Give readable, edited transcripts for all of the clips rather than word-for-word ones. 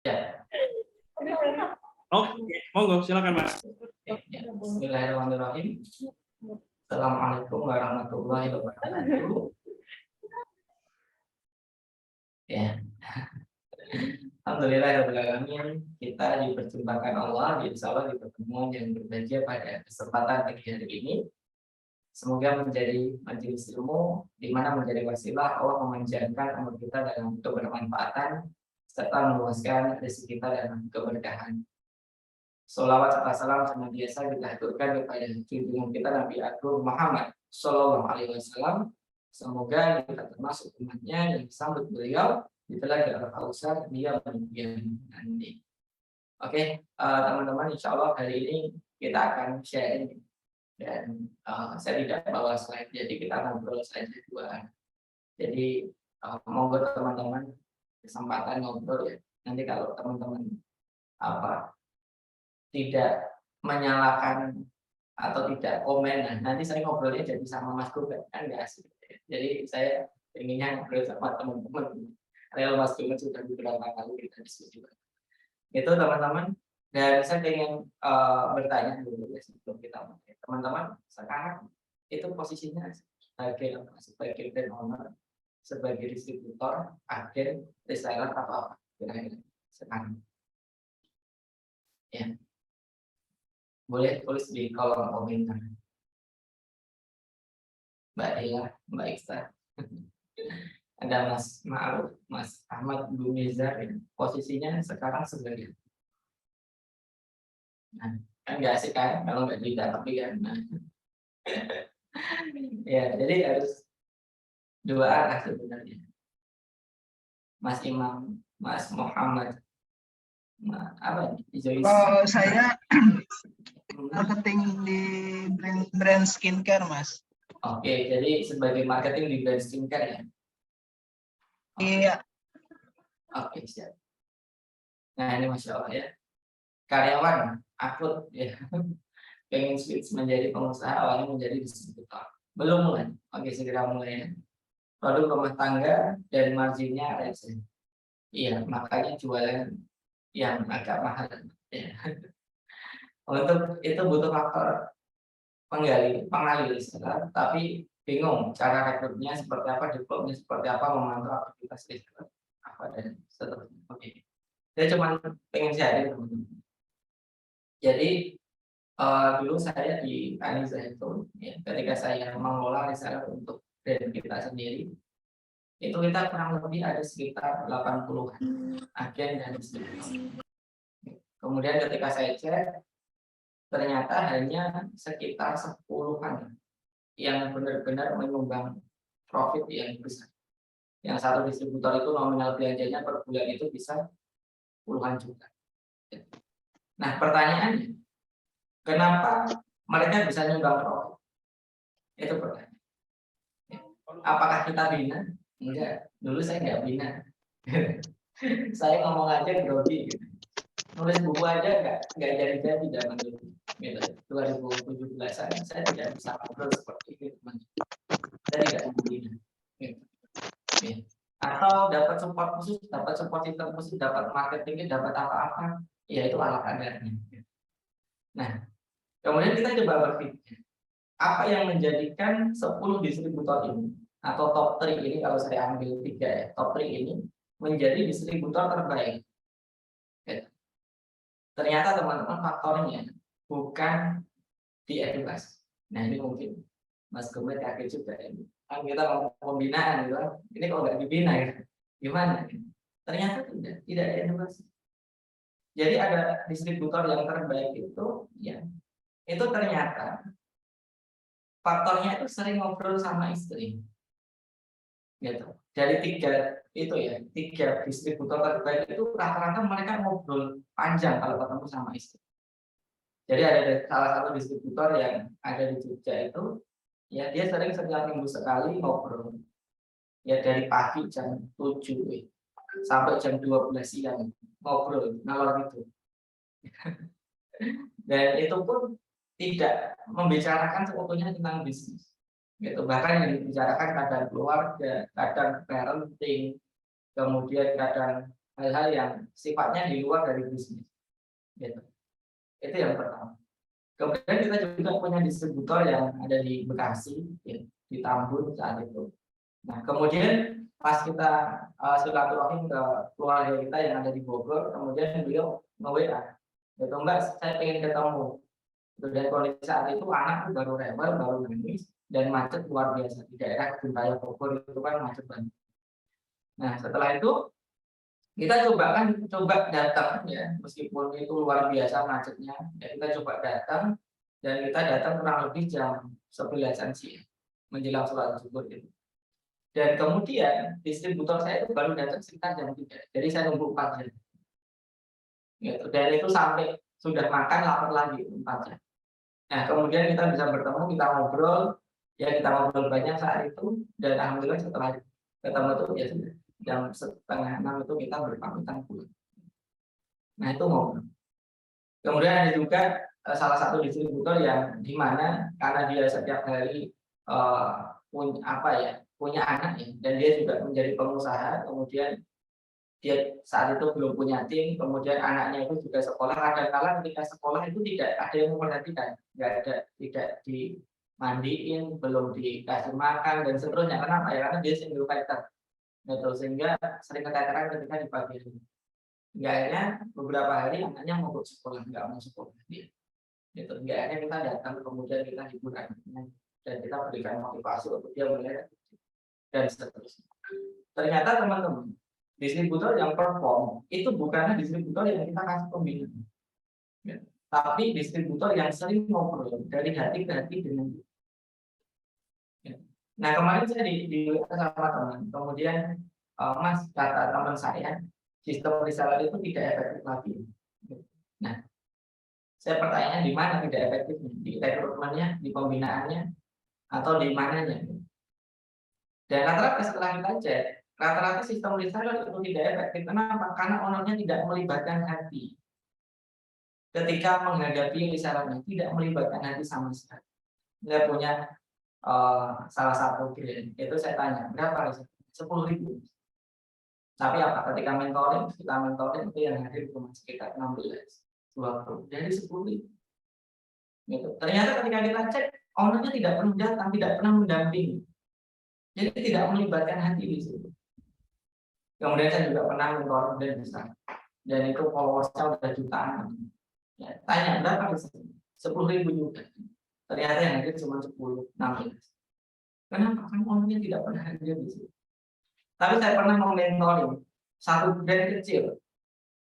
Ya. Oke, monggo silakan Mas. Bismillahirrahmanirrahim. Assalamualaikum warahmatullahi wabarakatuh. Ya, alhamdulillahirobbilalamin. Kita diperjumpakan Allah, insya Allah di pertemuan yang berbahagia pada kesempatan pagi hari ini. Semoga menjadi majelis ilmu di mana menjadi wasilah Allah memanjangkan umur kita dalam kebermanfaatan serta meluaskan rezeki kita dalam keberkahan. Sholawat serta salam senantiasa kita aturkan kepada junjungan kita Nabi Agung Muhammad Shallallahu Alaihi Wasallam. Semoga kita termasuk umatnya yang disambut beliau di telaga Al-Kausar dia bagian nanti. Oke, teman-teman, insya Allah hari ini kita akan sharing dan saya tidak bawa slide, jadi kita ngobrol saja dua. Jadi monggo teman-teman kesempatan ngobrol ya. Nanti kalau teman-teman tidak menyalahkan atau tidak komen, nanti saya ngobrolnya jadi sama Mas Gumet, kan nggak asik. Jadi saya inginnya ngobrol sama teman-teman. Real Mas Gumet sudah beberapa kali kita diskusi. Itu teman-teman. Dan saya ingin bertanya dulu ya sebelum kita mulai. Teman-teman, sekarang itu posisinya sebagai brand owner, sebagai distributor, agen, reseller atau apa? Kira-kira sekarang. Ya. Boleh tulis di kolom komentar. Mbak Ella, Mbak Iksa. Ada Mas Ma'ruf, Mas Ahmad Bumizar. Posisinya sekarang sebagai. Nah, kan nggak asik kan kalau nggak tidak, tapi kan. Nah. Ya, jadi harus dua arah sebenarnya. Mas Imam, Mas Muhammad. Nah, apa ini? Kalau saya marketing di brand skincare, Mas. Oke, jadi sebagai marketing di brand skincare ya? Iya. Oke, siap. Nah, ini Masya Allah ya. Karyawan, akut ya. Pengen switch menjadi pengusaha, awalnya menjadi distributor. Belum mulai. Oke, segera mulai ya. Produk rumah tangga dan marginnya rese. Iya, makanya jualan yang agak mahal. Ya. Untuk itu butuh faktor pengali reseller, tapi bingung cara rekrutnya seperti apa, developnya seperti apa, memantau aktivitas reseller apa dan seterusnya. Oke, saya cuma pengen sharing teman-teman. Jadi dulu saya di Aniza itu, ya, ketika saya mengelola reseller untuk brand kita sendiri, itu kita kurang lebih ada sekitar 80-an agen dan distributor. Kemudian ketika saya cek, ternyata hanya sekitar 10-an yang benar-benar menyumbang profit yang besar. Yang satu distributor itu nominal belanjanya per bulan itu bisa puluhan juta. Nah, pertanyaannya, kenapa mereka bisa nyumbang profit? Itu pertanyaan. Apakah kita bina? Enggak, dulu saya nggak bina. Saya ngomong aja grogi gitu. Nulis buku aja nggak jadi zaman dulu. Gitu. 2017-an saya tidak bisa ngobrol seperti itu, teman. Saya tidak membina. Gitu. Ya. Atau dapat support khusus, dapat support system khusus, dapat marketingnya, dapat apa-apa, ya itu ala kadarnya. Nah, kemudian kita coba berpikir, apa yang menjadikan 10 distributor ini atau top 3 ini, kalau saya ambil 3 ya, top 3 ini menjadi distributor terbaik. Ya. Ternyata teman-teman faktornya bukan di edukasi. Nah, ini mungkin Mas Gumet kaget juga ini. Kan kita ngomong pembinaan gitu. Ini kalau nggak dibina ya, gimana? Ternyata tidak ada edukasi. Jadi ada distributor yang terbaik itu, ya, itu ternyata faktornya itu sering ngobrol sama istri. Gitu. Dari 3 distributor terbaik itu rata-rata mereka ngobrol panjang kalau ketemu sama istri. Jadi ada salah satu distributor yang ada di Jogja itu, ya dia sering setiap minggu sekali ngobrol. Ya dari pagi jam 7 sampai jam 12 siang ngobrol ngalor gitu. Dan itu pun tidak membicarakan sebetulnya tentang bisnis. Gitu. Bahkan yang dibicarakan kadang keluarga, kadang parenting, kemudian kadang hal-hal yang sifatnya di luar dari bisnis. Gitu. Itu yang pertama. Kemudian kita juga punya distributor yang ada di Bekasi, ya, di Tambun saat itu. Nah, kemudian pas kita silaturahim ke keluarga kita yang ada di Bogor, kemudian beliau nge-WA, gitu, Mbak, saya pengen ketemu. Dan kondisi saat itu anak baru rebel, baru nangis, dan macet luar biasa di daerah Kebun Raya Bogor itu kan macet banget. Nah, setelah itu kita coba datang ya, meskipun itu luar biasa macetnya, ya kita coba datang dan kita datang kurang lebih jam 11-an siang menjelang sholat zuhur itu. Dan kemudian distributor saya itu baru datang sekitar jam 3. Jadi saya nunggu 4 jam. Gitu. Dan itu sampai sudah makan lapar lagi 4 jam. Nah, kemudian kita bisa bertemu, kita ngobrol, ya kita ngobrol banyak saat itu, dan alhamdulillah setelah ketemu itu ya sudah jam 5:30 itu kita berpamitan pulang. Nah, itu ngobrol. Kemudian ada juga salah satu distributor yang di mana karena dia setiap hari punya anak ya, dan dia juga menjadi pengusaha, kemudian dia saat itu belum punya tim, kemudian anaknya itu juga sekolah, kadang-kala ketika sekolah itu tidak ada yang memperhatikan, tidak dimandiin, belum dikasih makan dan seterusnya. Kenapa ya? Karena dia single factor, gitu, sehingga sering keteteran ketika di pagi hari. Hingga akhirnya beberapa hari anaknya mau sekolah, nggak mau sekolah dia. Gitu. Hingga akhirnya kita datang, kemudian kita hibur anaknya dan kita berikan motivasi untuk dia melihat dan seterusnya. Ternyata teman-teman, distributor yang perform itu bukannya distributor yang kita kasih pembinaan, ya, tapi distributor yang sering ngobrol dari hati ke hati dengan dia. Ya. Nah, kemarin saya di sama teman, kemudian Mas, kata teman saya, sistem reseller itu tidak efektif lagi. Nah, saya pertanyaannya di mana tidak efektifnya? Di rekrutmennya, di pembinaannya, atau di mananya? Dan rata-rata setelah kita cek, rata-rata sistem reseller itu tidak efektif. Kenapa? Karena ownernya tidak melibatkan hati. Ketika menghadapi resellernya, tidak melibatkan hati sama sekali. Saya punya salah satu klien, itu saya tanya, berapa? 10.000. Tapi apa? Ketika kita mentoring itu yang hadir cuma sekitar 16, 20. Jadi 10.000. Gitu. Ternyata ketika kita cek, ownernya tidak pernah datang, tidak pernah mendampingi. Jadi tidak melibatkan hati di situ. Kemudian saya juga pernah mentoring brand besar, dan itu followersnya udah jutaan. Ya, tanya berapa di sini? 10.000 juga. Ternyata yang hadir cuma 10, 16. Kenapa? Kan ownernya tidak pernah hadir di situ. Tapi saya pernah mementoring satu brand kecil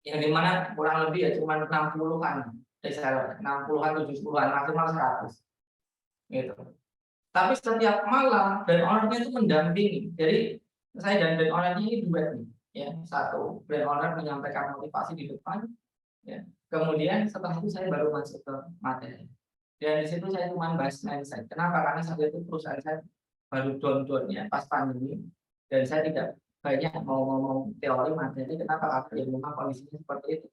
yang dimana kurang lebih ya cuma 60-an, 60-an, 70-an, maksimal 100. Gitu. Tapi setiap malam brand owner-nya itu mendampingi. Jadi saya dan brand owner-nya ini duet nih. Ya, satu brand owner menyampaikan motivasi di depan, ya. Kemudian setelah itu saya baru masuk ke materi. Dan di situ saya cuma bahas mindset. Kenapa? Karena saat itu perusahaan saya baru down-downnya pas pandemi, dan saya tidak banyak mau ngomong teori materi. Kenapa? Karena ya memang kondisinya seperti itu.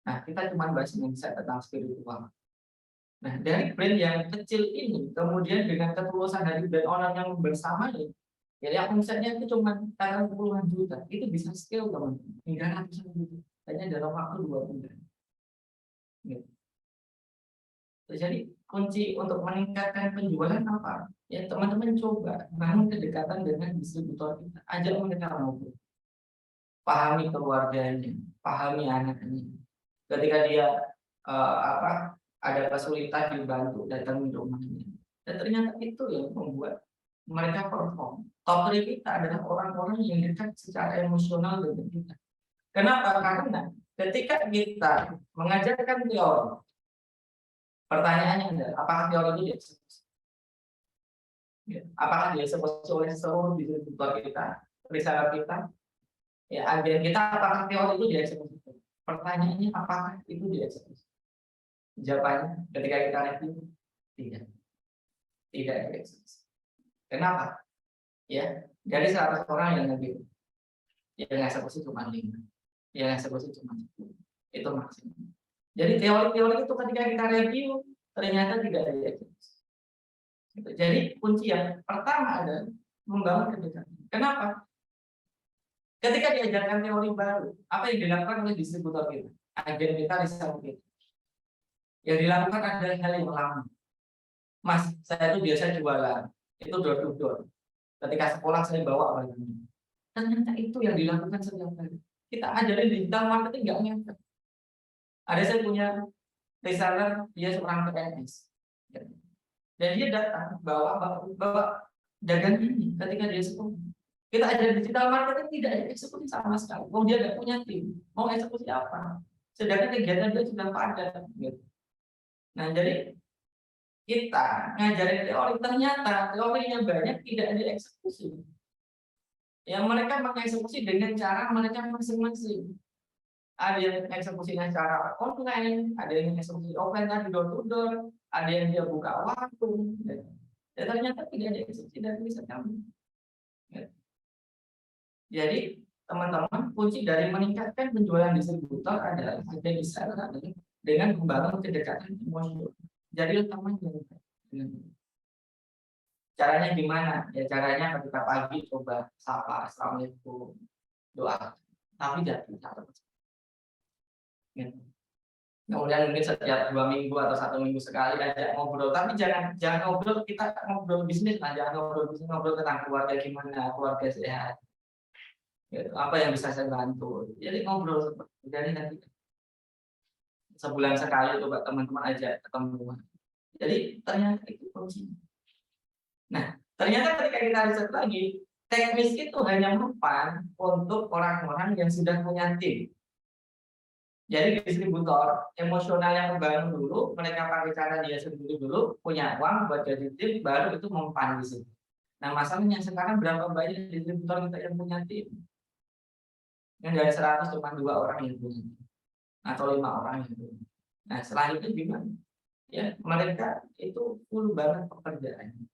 Nah, kita cuma bahas mindset tentang spiritual. Nah, dari brand yang kecil ini, kemudian dengan ketulusan dari brand owner yang bersama ini, jadi omsetnya itu cuma puluhan juta, itu bisa scale teman, hingga ratusan juta, hanya dalam waktu 2 bulan. Gitu. Jadi kunci untuk meningkatkan penjualan apa? Ya teman-teman coba bangun kedekatan dengan distributor kita, ajak mereka ngobrol, pahami keluarganya, pahami anaknya. Ketika dia ada kesulitan dibantu datang di rumahnya. Dan ternyata itu yang membuat mereka perform. Top 3 kita adalah orang-orang yang dekat secara emosional dengan kita. Kenapa? Karena ketika kita mengajarkan teori, pertanyaannya adalah apakah teori itu dieksekusi? Apakah dieksekusi oleh seluruh distributor kita, reseller kita, ya agen kita, apakah teori itu dieksekusi? Pertanyaannya apakah itu dieksekusi? Jawabannya ketika kita review tidak dieksekusi. Kenapa? Ya, dari 100 orang yang review, yang eksekusi cuma 5, yang eksekusi cuma 10. Itu maksimal. Jadi teori-teori itu ketika kita review ternyata tidak dieksekusi. Jadi kunci yang pertama adalah membangun kedekatan. Kenapa? Ketika diajarkan teori baru, apa yang dilakukan oleh distributor kita, agen kita, reseller kita? Yang dilakukan adalah hal yang lama. Mas, saya itu biasa jualan, itu door to door. Ketika sekolah saya bawa barangnya. Ternyata itu yang dilakukan setiap hari. Kita ajarin digital marketing nggak ngefek. Ada saya punya reseller, dia seorang PNS. Dan dia datang bawa dagang ini ketika dia sekolah. Kita ajarin digital marketing tidak ada eksekusi sama sekali. Mau dia nggak punya tim, mau eksekusi apa? Sedangkan kegiatan dia sudah padat. Gitu. Nah jadi kita ngajarin teori, ternyata teorinya banyak, tidak ada eksekusi. Yang mereka mengeksekusi dengan cara mereka masing-masing. Ada yang eksekusinya secara online, ada yang eksekusi offline tadi door to door, ada yang dia buka warung. Dan ternyata tidak ada eksekusi dari riset kami. Jadi teman-teman, kunci dari meningkatkan penjualan distributor adalah ada di sana dengan membangun kedekatan emosional. Jadi utamanya caranya gimana? Ya caranya ketika pagi coba sapa, assalamualaikum, doa, tapi jangan bicara. Kemudian mungkin setiap 2 minggu atau 1 minggu sekali ajak ngobrol, tapi jangan ngobrol kita ngobrol bisnis lah, jangan ngobrol bisnis, ngobrol tentang keluarga gimana, keluarga sehat. Gitu. Apa yang bisa saya bantu? Jadi ngobrol seperti itu. Jadi nanti sebulan sekali coba teman-teman aja ketemu. Jadi ternyata itu kuncinya. Nah, ternyata ketika kita riset lagi, teknis itu hanya mempan untuk orang-orang yang sudah punya tim. Jadi distributor emosional yang membangun dulu, mereka pakai cara dia sendiri dulu, punya uang buat jadi tim, baru itu mempan di situ. Nah, masalahnya sekarang berapa banyak distributor kita yang punya tim? Yang dari 100 cuma 2 orang yang punya, atau 5 orang yang punya. Nah, selanjutnya gimana? Ya, mereka itu full banget pekerjaan.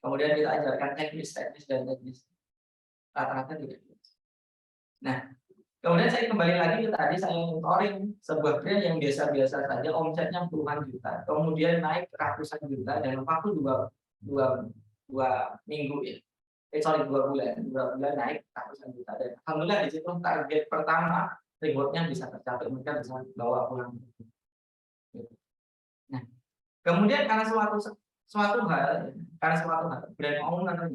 Kemudian kita ajarkan teknis dan teknis. Rata-rata tidak. Nah, kemudian saya kembali lagi ke tadi, saya mentoring sebuah brand yang biasa-biasa saja, omsetnya puluhan juta, kemudian naik ratusan juta dalam waktu dua minggu ya. 2 bulan naik ratusan juta. Dan alhamdulillah di situ target pertama rewardnya bisa tercapai, mereka bisa bawa pulang. Nah, kemudian karena suatu hal, brand owner,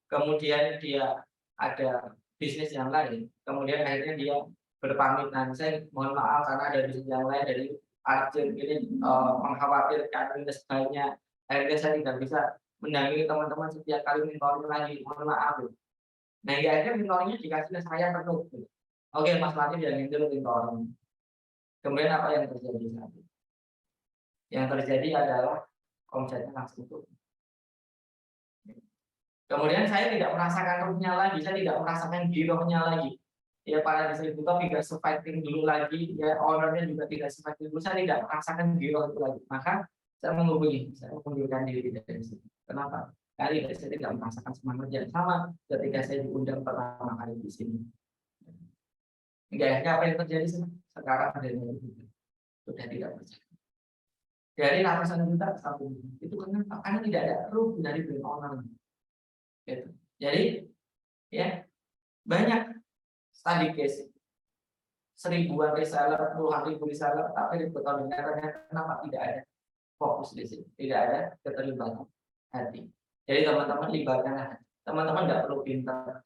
kemudian dia ada bisnis yang lain, kemudian akhirnya dia berpamit, nanti saya mohon maaf karena ada bisnis yang lain dari urgent ini mengkhawatirkan minus banyak, akhirnya saya tidak bisa mendampingi teman-teman setiap kali mentoring lagi, mohon maaf. Nah, akhirnya mentoringnya dikasih ke saya penuh. Oke, Mas Latif yang dulu mentoring. Kemudian apa yang terjadi saat itu? Yang terjadi adalah omsetnya langsung turun. Kemudian saya tidak merasakan ruhnya lagi, saya tidak merasakan girohnya lagi. Ya, para distributor tidak surviving dulu lagi, ya ownernya juga tidak surviving dulu, saya tidak merasakan giroh itu lagi. Maka saya mengundurkan diri dari situ. Kenapa? Karena saya tidak merasakan semangat yang sama ketika saya diundang pertama kali di sini. Akhirnya apa yang terjadi sekarang ada yang sudah tidak percaya. Dari ratusan juta ke 1 juta. Itu kenapa? Karena tidak ada ruh dari brand owner. Gitu. Jadi ya banyak study case, 1000-an reseller, puluhan ribu reseller, tapi dibutuhkan kenapa tidak ada fokus di sini, tidak ada keterlibatan hati. Jadi teman-teman libatkan hati. Teman-teman nggak perlu pintar.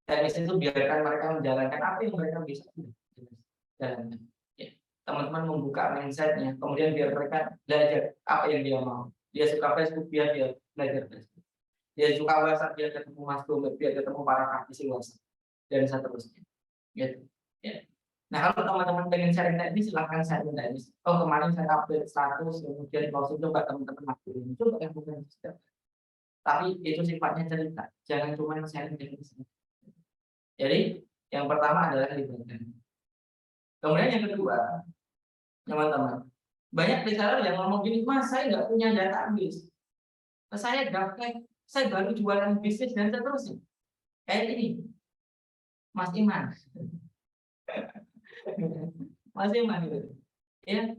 Teknis itu biarkan mereka menjalankan apa yang mereka bisa jalankan. Ya. Teman-teman membuka mindsetnya, kemudian biar mereka belajar apa yang dia mau. Dia suka Facebook, biar dia belajar Facebook. Dia suka WhatsApp, dia ketemu Mas Domet, dia ketemu para praktisi WhatsApp, dan seterusnya. Gitu. Ya. Nah, kalau teman-teman pengen sharing teknis, silahkan sharing teknis. Oh, kemarin saya update status, kemudian closing, coba teman-teman lakuin. Coba yang bukan sistem. Tapi itu sifatnya cerita, jangan cuma sharing teknis. Jadi, yang pertama adalah libatkan. Kemudian yang kedua, teman-teman, banyak reseller yang ngomong gini, Mas, saya nggak punya database. Saya daftar, saya baru jualan bisnis dan seterusnya. Kayak ini, Mas Iman. Mas Iman gitu. Ya.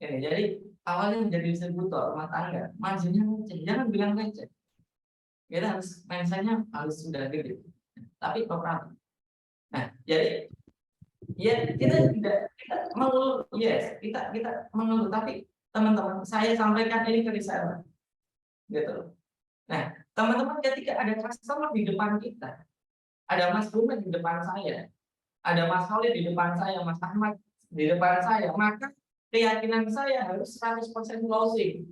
Jadi awalnya menjadi distributor rumah tangga, marginnya kecil, jangan bilang kecil. Kita harus mindsetnya harus sudah gede, tapi kooperatif. Nah, jadi ya kita tidak mengeluh, yes, kita mengeluh, tapi teman-teman saya sampaikan ini ke reseller, gitu. Nah, teman-teman ketika ada customer di depan kita, ada Mas Bumi di depan saya, ada Mas Khalid di depan saya, Mas Ahmad di depan saya, maka keyakinan saya harus 100% closing.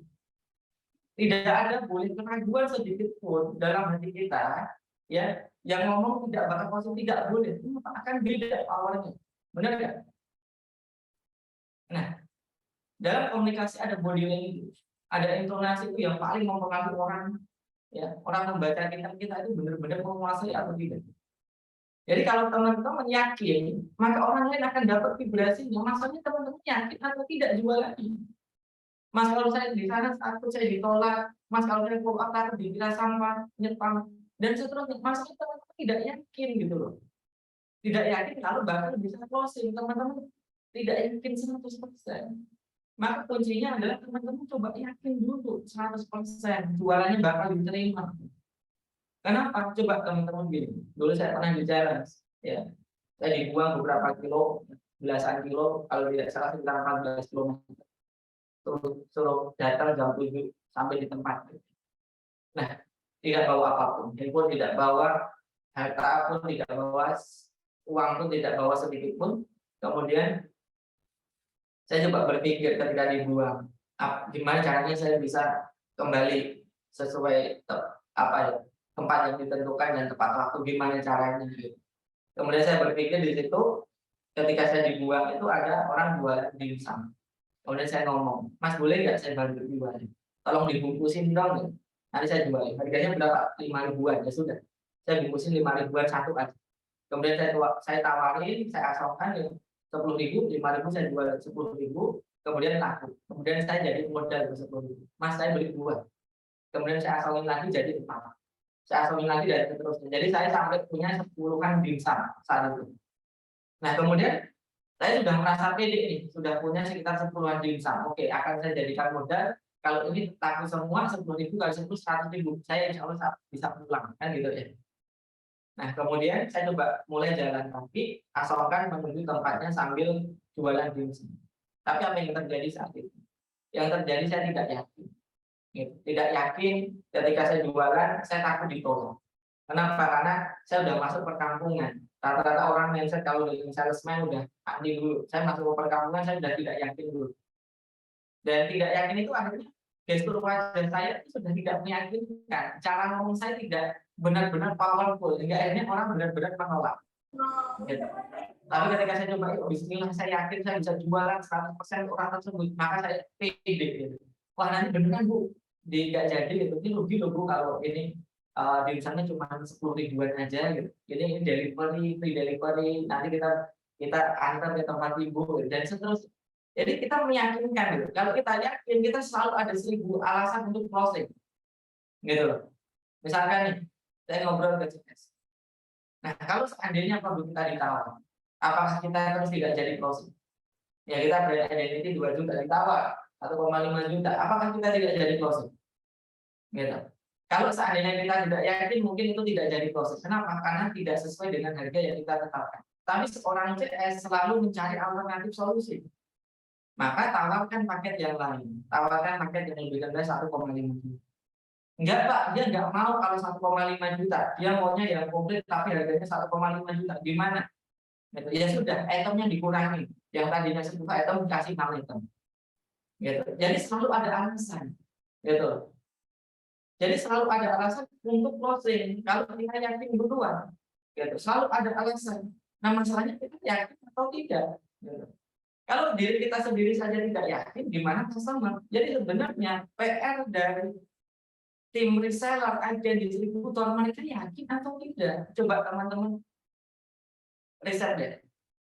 Tidak ada boleh keraguan sedikit pun dalam hati kita, ya, yang ngomong tidak bakal closing, tidak boleh. Itu akan beda powernya. Benar nggak? Nah, dalam komunikasi ada body language, ada intonasi itu yang paling mempengaruhi orang, ya, orang membaca kita itu benar-benar menguasai atau tidak. Jadi kalau teman-teman yakin, maka orang lain akan dapat vibrasinya. Maksudnya teman-teman yakin atau tidak jual lagi. Mas, kalau saya di sana takut saya ditolak. Mas, kalau saya follow up takut dikira sampah, nyepam, dan seterusnya. Maksudnya teman-teman tidak yakin gitu loh. Tidak yakin kalau bahkan bisa closing. Teman-teman tidak yakin 100%. Maka kuncinya adalah teman-teman coba yakin dulu 100% jualannya bakal diterima. Kenapa? Coba teman-teman gini. Dulu saya pernah di challenge, ya. Saya dibuang beberapa kilo, belasan kilo, kalau tidak salah sekitar 14 km. Suruh datang jam 7 sampai di tempat. Nah, tidak bawa apapun, handphone tidak bawa, harta pun tidak bawa, uang pun tidak bawa sedikit pun. Kemudian saya coba berpikir ketika dibuang, gimana caranya saya bisa kembali sesuai tempat yang ditentukan dan tepat waktu, gimana caranya. Kemudian saya berpikir di situ, ketika saya dibuang itu ada orang jualan dimsum. Kemudian saya ngomong, Mas, boleh nggak saya bantu jual? Tolong dibungkusin dong. Nanti saya jual. Harganya berapa? 5 ribuan. Ya sudah. Saya bungkusin 5 ribuan satu aja. Kemudian saya tawarin, saya asongkan ya 10 ribu, 5 ribu saya jual 10 ribu. Kemudian laku. Kemudian saya jadi modal 10 ribu. Mas, saya beli 2. Kemudian saya asongin lagi jadi 4. Saya asongin lagi dan seterusnya. Jadi saya sampai punya 10-an dimsum saat itu. Nah, kemudian saya sudah merasa pede nih, sudah punya sekitar 10-an dimsum. Oke, akan saya jadikan modal. Kalau ini laku semua 10 ribu kali 10 100 ribu, saya insya Allah bisa pulang, kan gitu ya. Nah, kemudian saya coba mulai jalan kaki, asalkan menuju tempatnya sambil jualan dimsum. Tapi apa yang terjadi saat itu? Yang terjadi saya tidak yakin. Gitu. Tidak yakin ketika saya jualan, saya takut ditolak. Kenapa? Karena saya sudah masuk perkampungan. Rata-rata orang mindset kalau dari salesman udah anti dulu. Saya masuk ke perkampungan, saya sudah tidak yakin dulu. Dan tidak yakin itu akhirnya gestur wajah saya itu sudah tidak meyakinkan. Cara ngomong saya tidak benar-benar powerful. Sehingga akhirnya orang benar-benar menolak. Gitu. Tapi ketika saya coba, bismillah, saya yakin saya bisa jualan 100% orang tersebut. Maka saya pede. Gitu. Wah, nanti beneran Bu, nggak jadi gitu. Ini rugi loh Bu kalau ini di sana cuma 10 ribuan aja gitu. Jadi ini free delivery, nanti kita antar ke tempat ibu dan seterusnya. Jadi kita meyakinkan gitu. Kalau kita yakin, kita selalu ada 1000 alasan untuk closing. Gitu loh. Misalkan nih, saya ngobrol ke CS. Nah, kalau seandainya produk kita ditawar, apakah kita terus tidak jadi closing? Ya, kita brand identity 2 juta ditawar, 1,5 juta, apakah kita tidak jadi closing? Gitu. Kalau seandainya kita tidak yakin, mungkin itu tidak jadi proses. Kenapa? Karena tidak sesuai dengan harga yang kita tetapkan. Tapi seorang CS selalu mencari alternatif solusi. Maka tawarkan paket yang lain. Tawarkan paket yang lebih rendah 1,5 juta. Enggak Pak, dia enggak mau kalau 1,5 juta. Dia maunya yang komplit tapi harganya 1,5 juta. Gimana? Gitu. Ya sudah, itemnya dikurangi. Yang tadinya 10 item dikasih 6 item. Gitu. Jadi selalu ada alasan. Gitu. Jadi selalu ada alasan untuk closing. Kalau kita yakin duluan, gitu. Selalu ada alasan. Nah, masalahnya kita yakin atau tidak. Gitu. Kalau diri kita sendiri saja tidak yakin, gimana customer? Jadi sebenarnya PR dari tim reseller, agen, distributor, mereka yakin atau tidak? Coba teman-teman riset deh.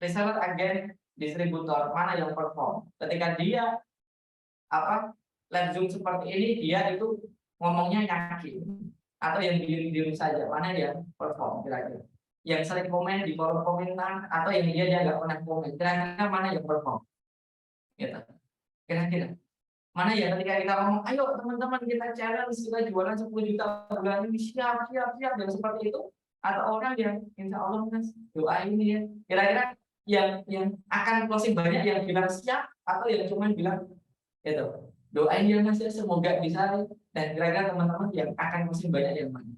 Reseller, agen, distributor, mana yang perform? Ketika dia live Zoom seperti ini, dia itu ngomongnya yakin atau yang diem-diem saja, mana yang perform kira-kira, yang sering komen di kolom komentar atau yang dia nggak pernah komen, kira-kira mana yang perform, gitu kira-kira. Mana ya ketika kita ngomong, ayo teman-teman kita challenge, kita jualan 10 juta bulan ini, siap, siap, siap, dan seperti itu. Atau orang yang insya Allah mas doa ini ya, kira-kira yang akan closing banyak yang bilang siap atau yang cuma bilang itu doain ya mas ya semoga bisa, dan kira-kira teman-teman yang akan closing banyak yang mana?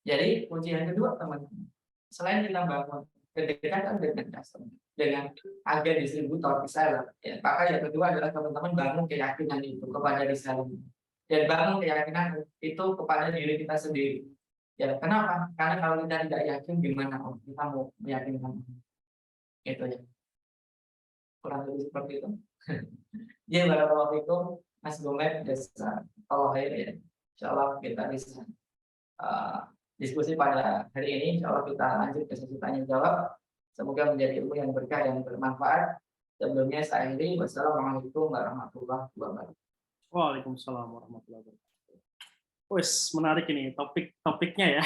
Jadi kunci yang kedua teman-teman, selain kita bangun kedekatan dengan customer, dengan agen distributor reseller, ya, maka yang kedua adalah teman-teman bangun keyakinan itu kepada reseller dan bangun keyakinan itu kepada diri kita sendiri. Ya, kenapa? Karena kalau kita tidak yakin gimana kita mau meyakinkan itu ya. Kurang lebih seperti itu. Jadi barakallahu fikum Mas Gumet desa kalau ya. Insyaallah kita bisa diskusi pada hari ini. Insyaallah kita lanjut ke sesi tanya jawab. Semoga menjadi ilmu yang berkah dan bermanfaat. Sebelumnya saya akhiri. Wassalamualaikum warahmatullahi wabarakatuh. Waalaikumsalam warahmatullahi wabarakatuh. Wes, menarik ini topiknya ya.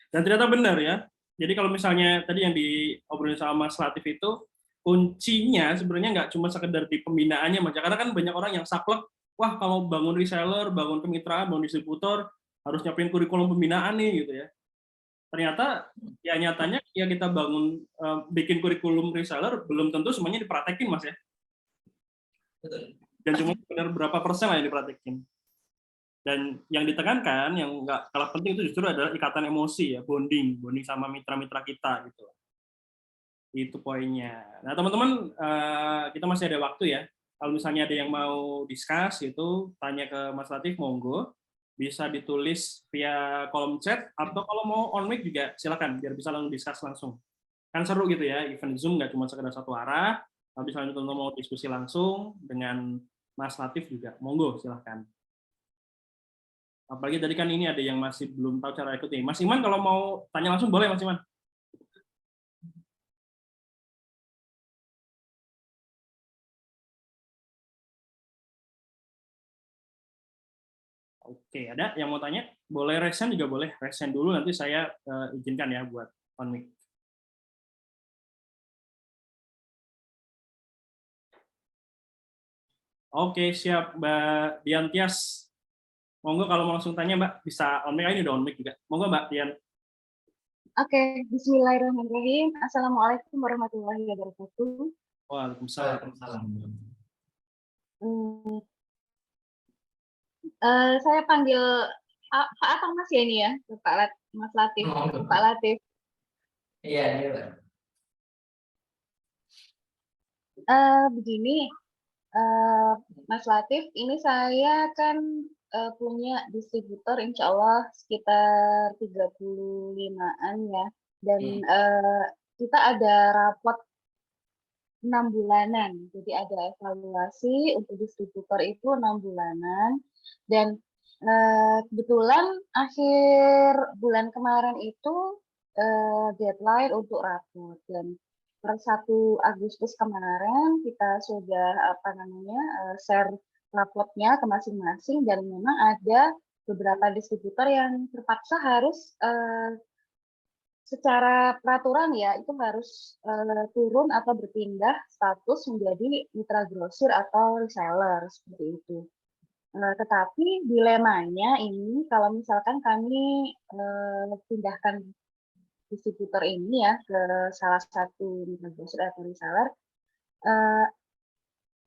Dan ternyata benar ya. Jadi kalau misalnya tadi yang diobrolin sama Mas Latif itu, kuncinya sebenarnya nggak cuma sekedar di pembinaannya, Mas. Karena kan banyak orang yang saklek, wah kalau bangun reseller, bangun kemitraan, bangun distributor, harus nyiapin kurikulum pembinaan nih gitu ya. Ternyata ya nyatanya ya kita bangun bikin kurikulum reseller belum tentu semuanya dipraktekin Mas ya. Dan cuma benar berapa persen lah yang dipraktekin. Dan yang ditekankan yang nggak kalah penting itu justru adalah ikatan emosi ya, bonding sama mitra-mitra kita gitu. Itu poinnya. Nah teman-teman kita masih ada waktu ya. Kalau misalnya ada yang mau discuss itu tanya ke Mas Latif monggo. Bisa ditulis via kolom chat, atau kalau mau on mic juga silakan, biar bisa langsung discuss langsung. Kan seru gitu ya, event Zoom nggak cuma sekedar satu arah, tapi misalnya teman-teman mau diskusi langsung dengan Mas Latif juga, monggo silakan. Apalagi tadi kan ini ada yang masih belum tahu cara ikutnya. Mas Iman kalau mau tanya langsung boleh Mas Iman. Oke, ada yang mau tanya? Boleh resen juga boleh. Resen dulu, nanti saya izinkan ya buat on mic. Oke, siap Mbak Dian Tias. Monggo kalau mau langsung tanya Mbak, bisa on mic, ini udah on mic juga. Monggo Mbak Dian. Oke, bismillahirrahmanirrahim. Assalamualaikum warahmatullahi wabarakatuh. Waalaikumsalam. Saya panggil Pak Atang Mas ya ini ya, Mas Latif, Pak Latif. Iya, iya. Begini, Mas Latif, ini saya kan punya distributor insya Allah sekitar 35-an ya. Dan kita ada rapot 6 bulanan. Jadi ada evaluasi untuk distributor itu 6 bulanan. Dan kebetulan akhir bulan kemarin itu deadline untuk rapot. Dan per 1 Agustus kemarin kita sudah share rapotnya ke masing-masing, dan memang ada beberapa distributor yang terpaksa harus secara peraturan ya itu harus turun atau berpindah status menjadi mitra grosir atau reseller seperti itu. Tetapi dilemanya ini kalau misalkan kami pindahkan distributor ini ya ke salah satu mitra grosir atau reseller,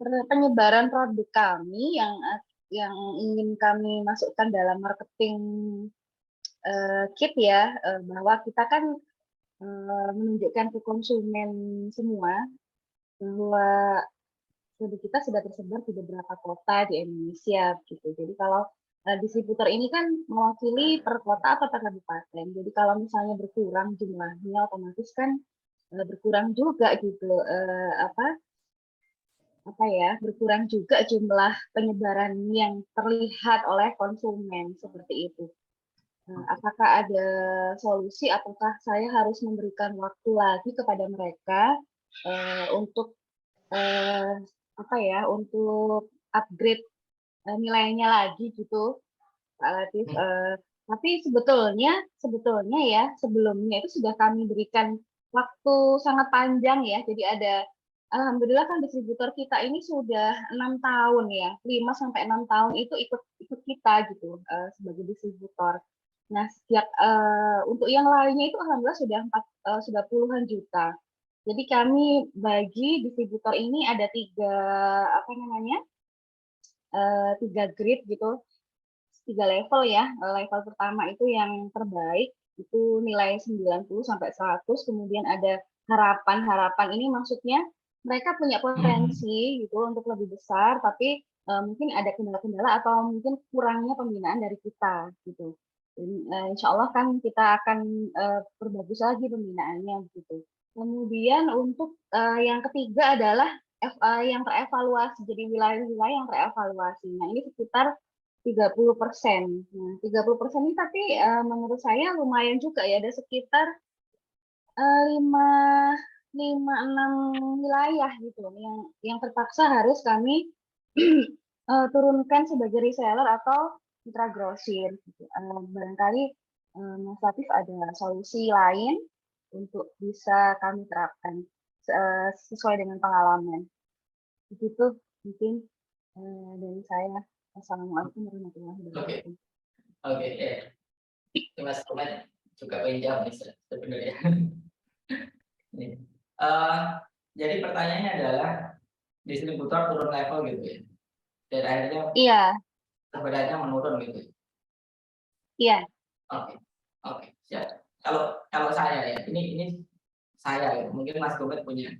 penyebaran produk kami yang ingin kami masukkan dalam marketing kit ya, bahwa kita kan menunjukkan ke konsumen semua bahwa produk kita sudah tersebar di beberapa kota di Indonesia gitu. Jadi kalau distributor ini kan mewakili per kota atau per kabupaten. Jadi kalau misalnya berkurang jumlahnya, otomatis kan berkurang juga gitu berkurang juga jumlah penyebaran yang terlihat oleh konsumen seperti itu. Apakah ada solusi, ataukah saya harus memberikan waktu lagi kepada mereka untuk untuk upgrade nilainya lagi gitu, Pak Latif. Tapi sebetulnya ya sebelumnya itu sudah kami berikan waktu sangat panjang ya. Jadi ada alhamdulillah kan distributor kita ini sudah 6 tahun ya, 5 sampai 6 tahun itu ikut kita gitu sebagai distributor. Nah, setiap untuk yang lainnya itu alhamdulillah sudah puluhan juta. Jadi kami bagi distributor ini ada tiga grade gitu, 3 level ya. Level pertama itu yang terbaik, itu nilai 90 sampai 100, kemudian ada harapan ini maksudnya mereka punya potensi gitu untuk lebih besar, tapi mungkin ada kendala-kendala atau mungkin kurangnya pembinaan dari kita gitu. Insya Allah kan kita akan perbagus lagi pembinaannya begitu. Kemudian untuk yang ketiga adalah yang terevaluasi, jadi wilayah-wilayah yang terevaluasi. Nah, ini sekitar 30%. Nah, 30% ini tapi menurut saya lumayan juga ya, ada sekitar 5-6 wilayah gitu yang terpaksa harus kami turunkan sebagai reseller atau mitra grosir gitu. Barangkali Mas Latif ada solusi lain untuk bisa kami terapkan sesuai dengan pengalaman. Begitu mungkin dari saya. Assalamualaikum warahmatullahi wabarakatuh. Oke, ya. Mas Komen juga pengen jawab nih sebenarnya. Jadi pertanyaannya adalah distributor turun level gitu ya, dan akhirnya Iya, sebenarnya menurun gitu. iya. Oke, siap. Kalau saya ya, ini saya ya, mungkin Mas Gomet punya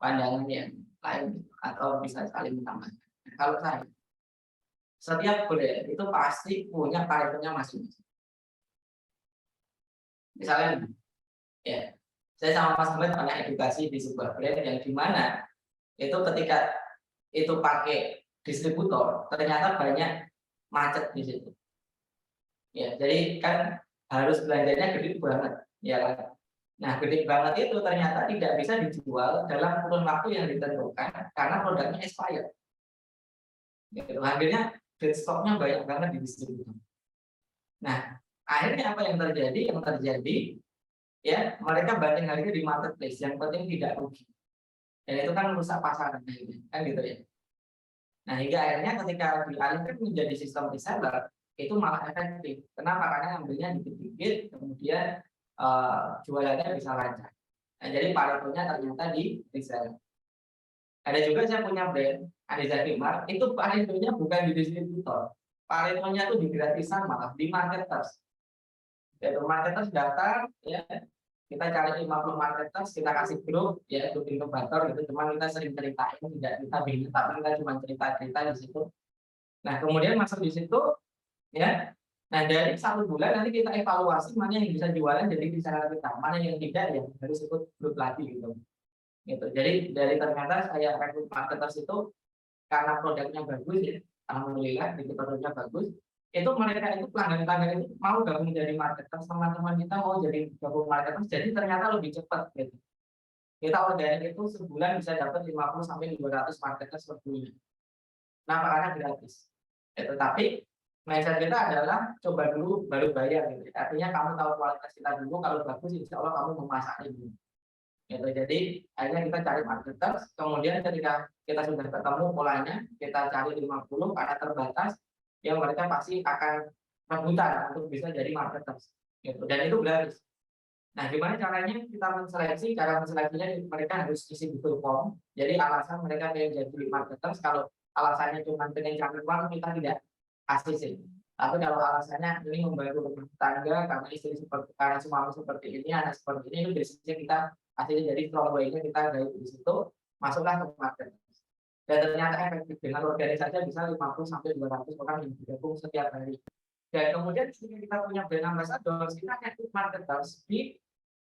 pandangan yang lain atau bisa saling menambahkan. Kalau saya, setiap brand itu pasti punya paretonya masing-masing. Misalnya, ya, saya sama Mas Gomet pernah edukasi di sebuah brand yang dimana itu ketika itu pakai distributor, ternyata banyak macet di situ. Ya, jadi kan harus belanjanya gede banget, ya kan? Nah, gede banget itu ternyata tidak bisa dijual dalam kurun waktu yang ditentukan karena produknya expired. Gitu. Akhirnya dead stock-nya banyak banget di distributor. Nah, akhirnya apa yang terjadi? Yang terjadi, ya mereka banding harga di marketplace. Yang penting tidak rugi. Dan itu kan merusak pasaran, kan gitu ya. Nah, hingga akhirnya ketika dialihkan menjadi sistem reseller, itu malah efektif. Kenapa? Karena ambilnya dikit-dikit, kemudian jualannya bisa lancar. Nah, jadi paretonya ternyata di reseller. Ada juga saya punya brand, Anissa Kimar, itu paretonya bukan di distributor. Paretonya itu di gratisan malah di marketers. Yaitu marketers daftar, ya kita cari 50 marketers, kita kasih grup, ya grup inkubator gitu. Cuma kita sering ceritain, tidak kita bina, tapi kita cuma cerita-cerita di situ. Nah, kemudian masuk di situ, ya. Nah, dari 1 bulan nanti kita evaluasi mana yang bisa jualan jadi reseller kita, mana yang tidak ya harus ikut grup lagi gitu. Gitu. Jadi dari ternyata saya rekrut marketers itu karena produknya bagus ya, alhamdulillah di produknya bagus. Itu mereka itu pelanggan-pelanggan itu mau gabung jadi marketers, teman-teman kita mau jadi gabung marketers, jadi ternyata lebih cepat gitu. Kita organik itu sebulan bisa dapat 50 sampai 200 marketers per bulan. Nah, karena gratis. Tapi mindset kita adalah coba dulu baru bayar gitu. Artinya kamu tahu kualitas kita dulu, kalau bagus insya Allah kamu memasaknya dulu. Gitu. Jadi akhirnya kita cari marketers, kemudian ketika kita sudah ketemu polanya, kita cari 50 karena terbatas, ya mereka pasti akan rebutan untuk bisa jadi marketers. Gitu. Dan itu gratis. Nah, gimana caranya kita menseleksi? Cara menseleksinya mereka harus isi Google Form. Jadi alasan mereka pengen jadi marketers, kalau alasannya cuma pengen cari uang, kita tidak kasih sih. Tapi kalau alasannya ini membantu rumah tangga karena istri seperti, karena suami seperti ini, anak seperti ini, itu biasanya kita hasilnya jadi strong way-nya kita dari di situ, masuklah ke marketers. Dan ternyata efektif, dengan organisasi bisa 50 sampai 200 orang yang bergabung setiap hari. Dan kemudian ketika kita punya brand ambassador, kita rekrut marketers di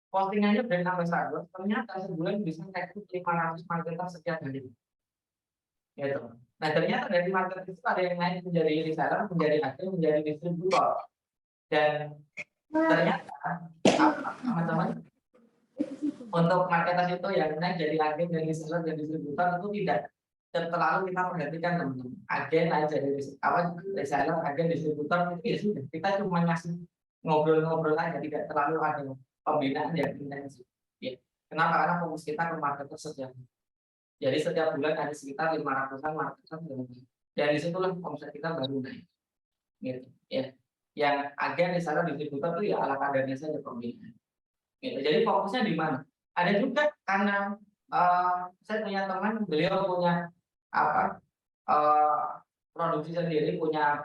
postingannya brand ambassador, ternyata sebulan bisa rekrut 500 marketers setiap hari. Gitu. Nah, ternyata dari market itu ada yang naik menjadi reseller, menjadi agen, menjadi distributor. Dan ternyata teman-teman, untuk marketers itu yang naik jadi agen dan reseller dan distributor itu tidak terlalu kita perhatikan, teman-teman. Agen naik jadi reseller, agen, distributor itu ya sudah, kita cuma ngasih ngobrol-ngobrol aja, tidak terlalu ada pembinaan yang intensif. Ya. Kenapa? Karena fokus kita ke marketers saja. Jadi setiap bulan ada sekitar 500-an dan disitulah omset kita baru naik. Gitu, ya. Yang agen reseller distributor itu ya ala kadarnya saja pembinaan. Gitu. Jadi fokusnya di mana? Ada juga karena saya punya teman, beliau punya apa produksi sendiri, punya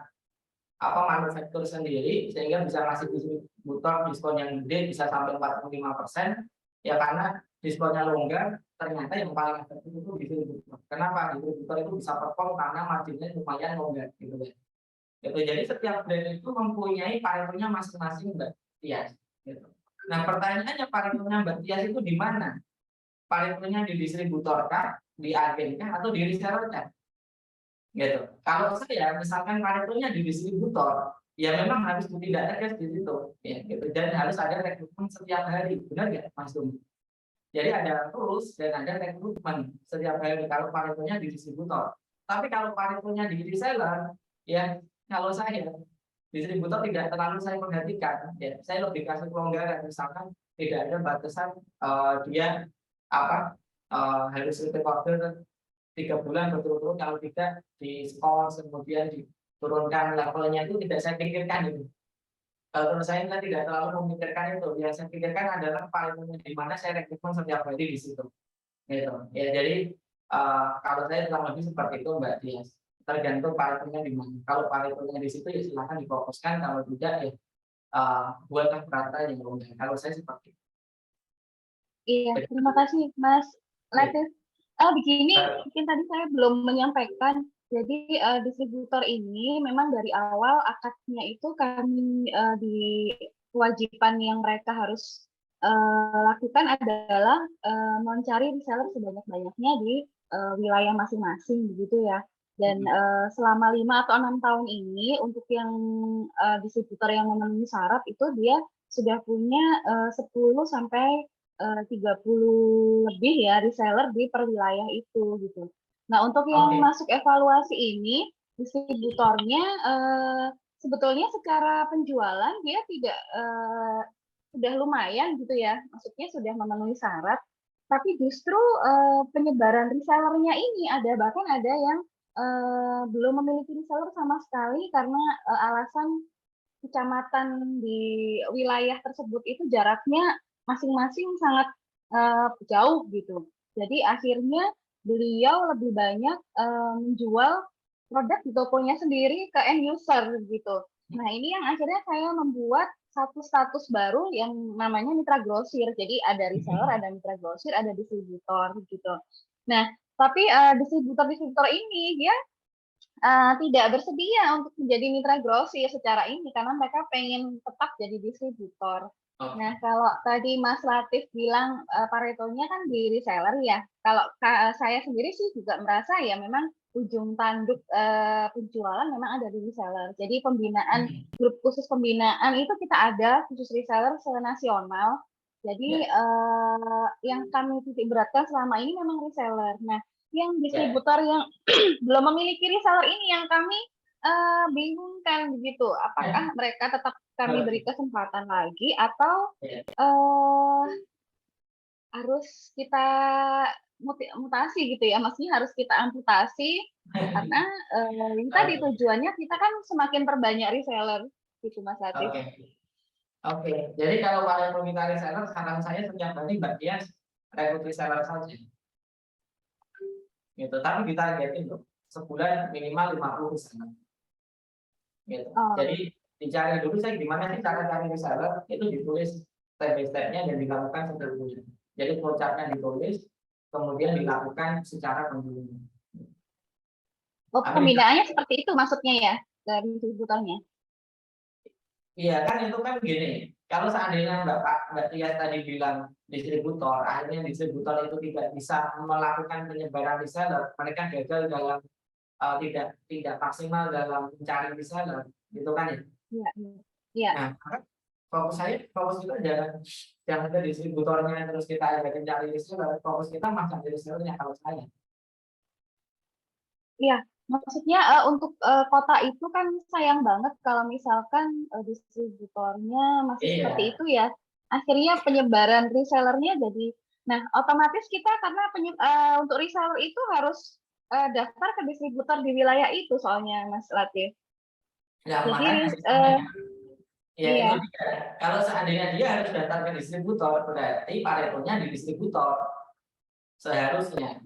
manufaktur sendiri, sehingga bisa ngasih distributor diskon yang gede, bisa sampai 45%. Ya karena diskonnya longgar, ternyata yang paling efektif itu distributor. Kenapa? Distributor itu bisa perform karena marginnya lumayan longgar, gitu ya. Gitu. Jadi setiap brand itu mempunyai paretonya masing-masing, Mbak Tias. Gitu. Nah pertanyaannya, paretonya Mbak Tias itu di mana? Paretonya di distributor kah, di agen kah, atau di reseller kah? Gitu. Kalau saya misalkan paretonya di distributor, ya memang harus ditindak tegas di situ, ya, gitu. Dan harus ada rekrutmen setiap hari, benar nggak, Mas Dum? Jadi ada tools dan ada rekrutmen setiap hari kalau paretonya di distributor. Tapi kalau paretonya di reseller, ya kalau saya distributor tidak terlalu saya perhatikan, ya saya lebih kasih pelonggaran, misalkan tidak ada batasan dia harus repeat order 3 bulan berturut-turut, kalau tidak di skor, kemudian diturunkan levelnya, itu tidak saya pikirkan itu. Kalau menurut saya tidak terlalu memikirkan itu. Yang saya pikirkan adalah paling di mana saya rekrutmen setiap hari di situ. Gitu. Ya jadi kalau saya kurang lebih seperti itu, Mbak Dias. Tergantung paritonya di mana. Kalau paritonya di situ ya silakan difokuskan. Kalau tidak ya buatlah rata yang longgar. Kalau saya seperti itu. Iya, terima kasih Mas Latif. Begini, mungkin tadi saya belum menyampaikan. Jadi distributor ini memang dari awal akadnya itu kami di kewajiban yang mereka harus lakukan adalah mencari reseller sebanyak-banyaknya di wilayah masing-masing, begitu ya. Dan selama 5 atau 6 tahun ini untuk yang distributor yang memenuhi syarat itu dia sudah punya 10 sampai 30 lebih ya reseller di per wilayah itu gitu. Nah, untuk yang masuk evaluasi ini distributornya sebetulnya secara penjualan dia tidak sudah lumayan gitu ya. Maksudnya sudah memenuhi syarat, tapi justru penyebaran resellernya ini bahkan ada yang belum memiliki reseller sama sekali karena alasan kecamatan di wilayah tersebut itu jaraknya masing-masing sangat jauh gitu. Jadi akhirnya beliau lebih banyak menjual produk di tokonya sendiri ke end user gitu. Nah ini yang akhirnya saya membuat satu status baru yang namanya mitra grosir. Jadi ada reseller, ada mitra grosir, ada distributor gitu. Nah tapi distributor ini dia tidak bersedia untuk menjadi mitra grosir secara ini karena mereka pengen tetap jadi distributor. Nah, kalau tadi Mas Latif bilang paretonya kan di reseller ya. Kalau saya sendiri sih juga merasa ya memang ujung tanduk penjualan memang ada di reseller. Jadi pembinaan grup khusus pembinaan itu kita ada khusus reseller senasional. Jadi yang kami titik beratkan selama ini memang reseller. Nah, yang distributor yang belum memiliki reseller ini yang kami bingungkan begitu. Apakah mereka tetap kami beri kesempatan lagi atau harus kita mutasi gitu ya, maksudnya harus kita amputasi karena ini tadi tujuannya kita kan semakin perbanyak reseller gitu Mas Latif. Oke. Jadi kalau kalian meminta reseller, saran saya setiap hari Mbak Dias rekrut reseller saja. Gitu. Tapi ditargetin loh, sebulan minimal 50 reseller. Gitu. Jadi dicari dulu saya gimana sih cara cari reseller, itu ditulis step by step-nya dan dilakukan seterusnya. Jadi flowchart-nya ditulis, kemudian dilakukan secara kontinue. Pembinaannya seperti itu maksudnya ya dari distributornya. Iya kan itu kan gini, kalau seandainya Mbak Tias tadi bilang distributor, akhirnya distributor itu tidak bisa melakukan penyebaran reseller, mereka gagal dalam tidak maksimal dalam mencari reseller, gitu kan ya? Iya. Nah, fokus kita jangan ke distributornya terus kita ajakin cari reseller, fokus kita masang resellernya kalau saya. Iya, maksudnya untuk kota itu kan sayang banget kalau misalkan distributornya masih seperti itu ya. Akhirnya penyebaran resellernya jadi Nah, otomatis kita karena untuk reseller itu harus daftar ke distributor di wilayah itu soalnya Mas Latif. Ya, Jadi makanya sistemnya. Ya iya. itu dia. Kalau seandainya dia harus datang ke distributor, berarti Paretonya di distributor seharusnya.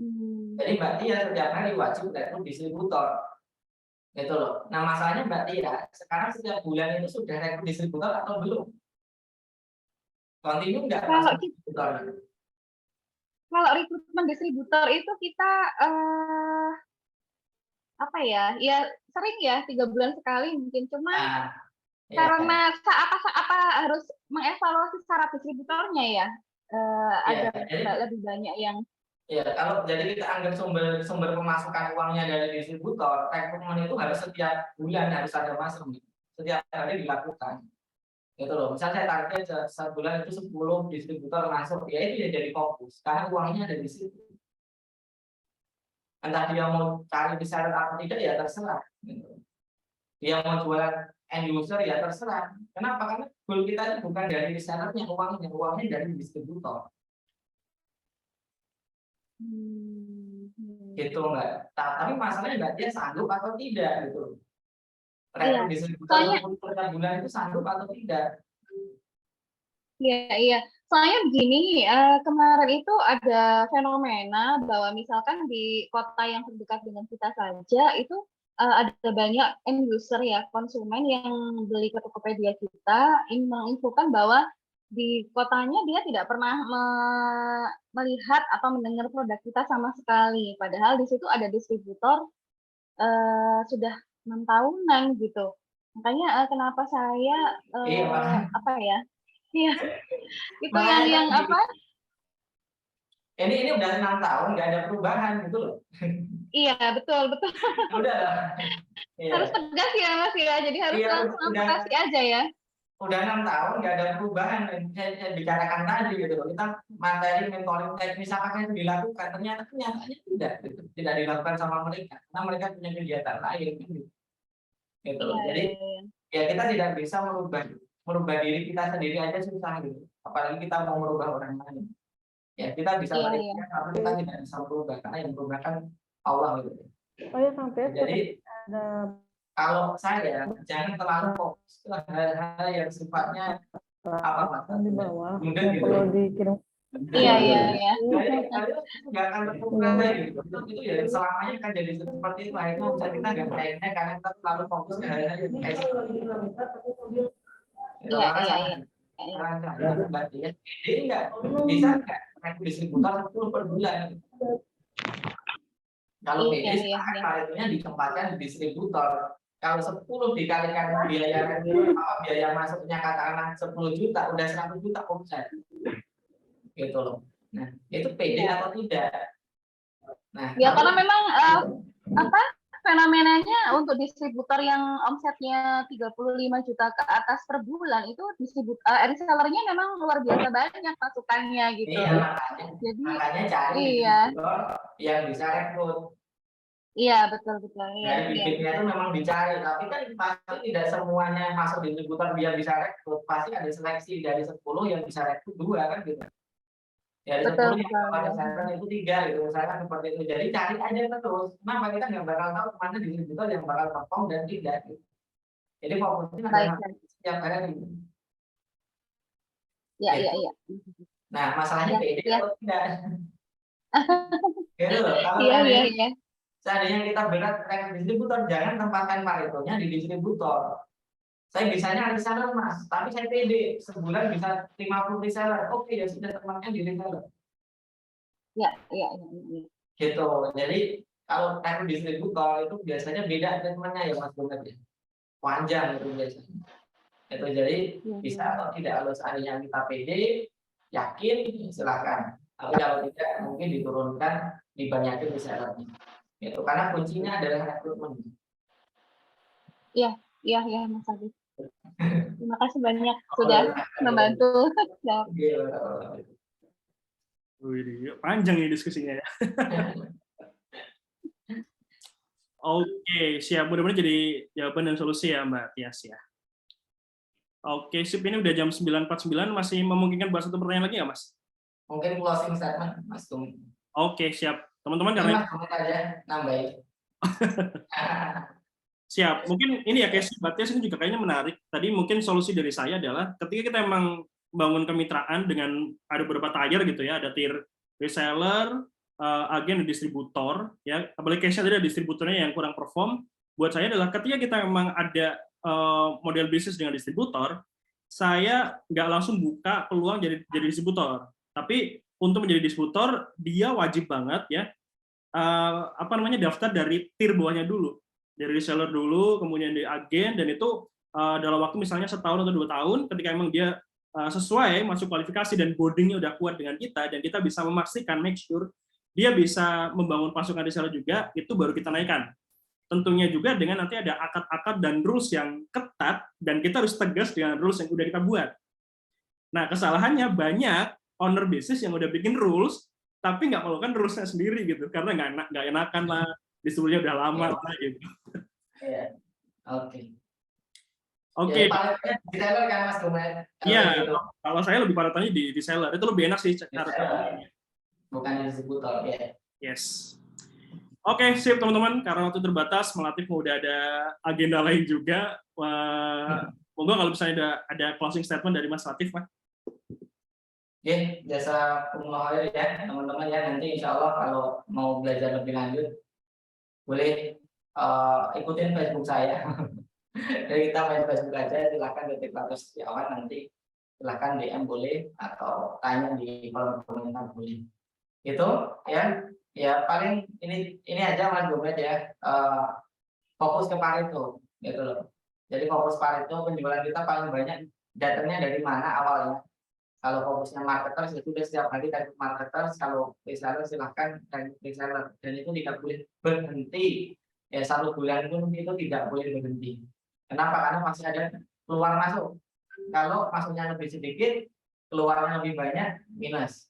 Jadi Mbak Tia setiap hari wajib rekrut distributor, gitu loh. Nah masalahnya Mbak Tia, sekarang setiap bulan itu sudah rekrut distributor atau belum? Kontinu nggak Kalau masuk distributor? Kalau rekrutmen distributor itu kita apa ya? Ya sering ya 3 bulan sekali mungkin. Cuma Nah, ya. karena apa harus mengevaluasi syarat distributornya ya. Ya, Ada jadi, lebih banyak yang ya kalau jadi kita anggap sumber pemasukan uangnya dari distributor, rekrutmen itu harus setiap bulan harus ada masuk, setiap hari dilakukan. Gitu loh. Misal saya target sebulan itu 10 distributor masuk, ya itu ya jadi fokus karena uangnya ada di situ. Entah dia mau cari reseller atau tidak ya terserah. Gitu. Dia mau jualan end user ya terserah. Kenapa? Karena goal kita itu bukan dari resellernya uangnya dari distributor. Gitu enggak. Tapi masalahnya enggak dia sanggup atau tidak gitu. Iya. Distributor per bulan itu sanggup atau tidak? Iya. Soalnya begini, kemarin itu ada fenomena bahwa misalkan di kota yang terdekat dengan kita saja itu ada banyak end user ya, konsumen yang beli ke Tokopedia kita, ingin menginfokan bahwa di kotanya dia tidak pernah melihat atau mendengar produk kita sama sekali. Padahal di situ ada distributor sudah 6 tahunan gitu. Makanya kenapa saya apa ya? Iya. Itu yang apa? Ini udah 6 tahun nggak ada perubahan gitu loh. Iya, betul. Udah lah. Harus tegas ya Mas ya. Jadi harus langsung aplikasi aja ya. Udah 6 tahun nggak ada perubahan yang saya bicarakan tadi gitu loh. Kita materi mentoring teknis apa yang dilakukan ternyata kenyataannya tidak dilakukan sama mereka karena mereka punya kegiatan lain gitu. Jadi ya kita tidak bisa merubah diri kita sendiri aja susah gitu. Apalagi kita mau merubah orang lain. Ya kita bisa merubah, tapi kita tidak bisa merubah karena yang merubah kan Allah gitu. Jadi kalau saya jangan terlalu fokus ke hal-hal yang sifatnya apa di bawah mungkin gitu. perlu dikirim. Iya. Nggak akan berkembang gitu. Itu ya selamanya kan jadi seperti itu. Akhirnya kita nggak kayaknya karena kita terlalu fokus ke hal-hal yang kayak seperti itu. Iya. Jadi nggak bisa nggak distributor 10 per bulan. Kalau PD sekarang ditempatkan di distributor. Kalau 10 dikalikan biaya masuknya katakanlah 10 juta, udah 100 juta omset. Gitu loh. Nah, itu PD atau tidak? Nah, ya karena memang fenomenanya untuk distributor yang omsetnya 35 juta ke atas per bulan itu resellernya memang luar biasa banyak masukannya gitu. Iya, makanya cari yang bisa rekrut. Iya, betul. Dari bibitnya itu memang dicari, tapi kan pasti tidak semuanya masuk di distributor biar bisa rekrut. Pasti ada seleksi dari 10 yang bisa rekrut 2 kan gitu. Dari 10 yang pada sasaran itu 3 gitu, misalkan seperti itu. Jadi cari aja terus. Kenapa kita nggak bakal tahu kemana distributor yang bakal perform dan tidak gitu. Jadi fokusnya adalah setiap hari. Iya. Nah, masalahnya PD atau tidak? Gitu loh. Kalau seandainya kita berat distributor, jangan tempatkan Paretonya di distributor. Saya bisanya reseller Mas, tapi saya pede sebulan bisa 50 reseller. Oke ya sudah tempatnya di reseller. Iya. Gitu. Jadi kalau rekrut distributor itu biasanya beda treatmentnya ya Mas Bunga ya. Panjang itu biasanya. Itu jadi bisa atau tidak kalau seandainya kita pede, yakin silakan. Tapi kalau tidak mungkin diturunkan, dibanyakin resellernya. Itu karena kuncinya adalah rekrutmen. Iya Mas Adi. Terima kasih banyak sudah membantu. Panjang nih diskusinya ya. Oke, siap. Mudah-mudahan jadi jawaban dan solusi ya Mbak Tias ya. Oke, sip, ini udah jam 9.49, masih memungkinkan buat satu pertanyaan lagi nggak Mas? Mungkin closing statement Mas Tum. Oke, siap. Teman-teman Ini karena Mas Tum aja nambahin. siap. Mungkin ini ya case Batias ini juga kayaknya menarik. Tadi mungkin solusi dari saya adalah ketika kita emang bangun kemitraan dengan ada beberapa tier gitu ya, ada tier reseller, agen, dan distributor ya. Apalagi case-nya tadi ada distributornya yang kurang perform. Buat saya adalah ketika kita memang ada model bisnis dengan distributor, saya nggak langsung buka peluang jadi distributor. Tapi untuk menjadi distributor, dia wajib banget ya daftar dari tier bawahnya dulu, dari reseller dulu, kemudian di agen, dan itu dalam waktu misalnya 1 tahun atau 2 tahun, ketika emang dia sesuai masuk kualifikasi dan boardingnya udah kuat dengan kita, dan kita bisa memastikan make sure dia bisa membangun pasukan reseller juga, itu baru kita naikkan. Tentunya juga dengan nanti ada akad-akad dan rules yang ketat, dan kita harus tegas dengan rules yang udah kita buat. Nah, kesalahannya banyak owner bisnis yang udah bikin rules, tapi nggak melakukan rules-nya sendiri gitu, karena nggak enakan lah, distributornya udah lama lah gitu. Iya. Oke. Oke. Ya, di seller kan Mas Tum. Iya, kalau saya lebih patokannya di seller, itu lebih enak sih cara. Bukan di distributor ya. Yes. Oke, sip teman-teman. Karena waktu terbatas, Latif udah ada agenda lain juga. Monggo kalau misalnya ada closing statement dari Mas Latif, Pak. Oke, jasa khair ya teman-teman ya. Nanti insya Allah kalau mau belajar lebih lanjut, boleh ikutin Facebook saya. Jadi kita main Facebook aja, silahkan ketik Latif Setiawan, nanti silahkan DM boleh atau tanya di kolom komentar boleh. Itu ya paling ini aja Mas Gomet ya, fokus ke Pareto gitu loh. Jadi fokus Pareto, penjualan kita paling banyak datangnya dari mana awalnya. Kalau fokusnya marketers itu sudah setiap hari target marketers, kalau reseller silahkan target reseller, dan itu tidak boleh berhenti ya, 1 bulan pun itu tidak boleh berhenti. Kenapa? Karena masih ada keluar masuk. Kalau masuknya lebih sedikit, keluarnya lebih banyak, minus.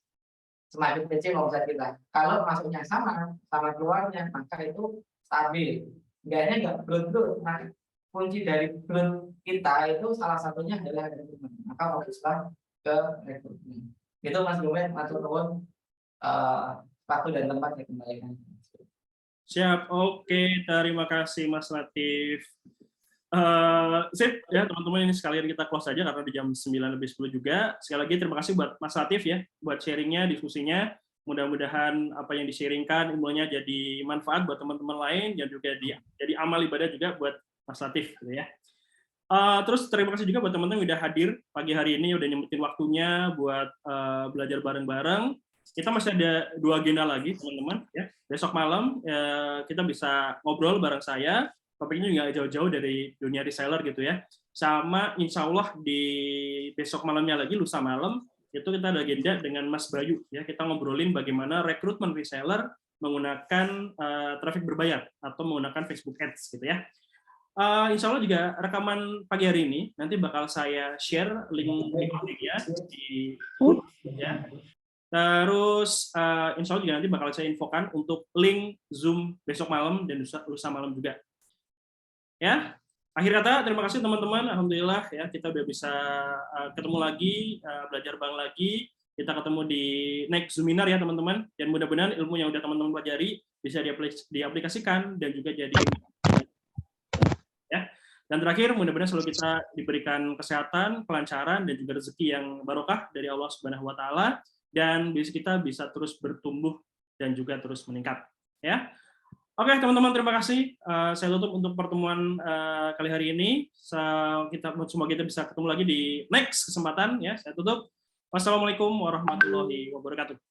Semakin kecil omset kita. Kalau masuknya sama keluarnya, maka itu stabil. Nggak growth. Nah, kunci dari growth kita itu salah satunya adalah rekrutmen. Maka fokuslah ke rekrutmen. Itu Mas Gomet, matur nuwun. Waktu dan tempat saya kembalikan. Siap, oke. Terima kasih Mas Latif. Sip ya teman-teman, ini sekalian kita close aja karena di jam 9:10 juga. Sekali lagi terima kasih buat Mas Latif ya, buat sharingnya, diskusinya. Mudah-mudahan apa yang di-sharingkan ilmunya jadi manfaat buat teman-teman lain, dan juga jadi amal ibadah juga buat Mas Latif gitu ya. Terus terima kasih juga buat teman-teman yang udah hadir pagi hari ini, udah nyempetin waktunya buat belajar bareng-bareng. Kita masih ada 2 agenda lagi teman-teman ya. Besok malam kita bisa ngobrol bareng saya. Topiknya juga jauh-jauh dari dunia reseller gitu ya. Sama insya Allah di besok malamnya lagi, lusa malam, itu kita ada agenda dengan Mas Bayu. Ya, kita ngobrolin bagaimana rekrutmen reseller menggunakan traffic berbayar atau menggunakan Facebook Ads gitu ya. Insya Allah juga rekaman pagi hari ini nanti bakal saya share link ya di grup ya. Terus insya Allah juga nanti bakal saya infokan untuk link Zoom besok malam dan lusa malam juga. Ya, akhir kata terima kasih teman-teman. Alhamdulillah ya kita udah bisa ketemu lagi, belajar bareng lagi. Kita ketemu di next Zoominar ya teman-teman. Dan mudah-mudahan ilmu yang udah teman-teman pelajari bisa diaplikasikan dan juga jadi ya. Dan terakhir mudah-mudahan selalu kita diberikan kesehatan, kelancaran, dan juga rezeki yang barokah dari Allah Subhanahu Wa Taala, dan bisnis kita bisa terus bertumbuh dan juga terus meningkat. Ya. Oke teman-teman, terima kasih. Saya tutup untuk pertemuan kali hari ini. Semoga kita bisa ketemu lagi di next kesempatan. Ya, saya tutup. Wassalamualaikum warahmatullahi wabarakatuh.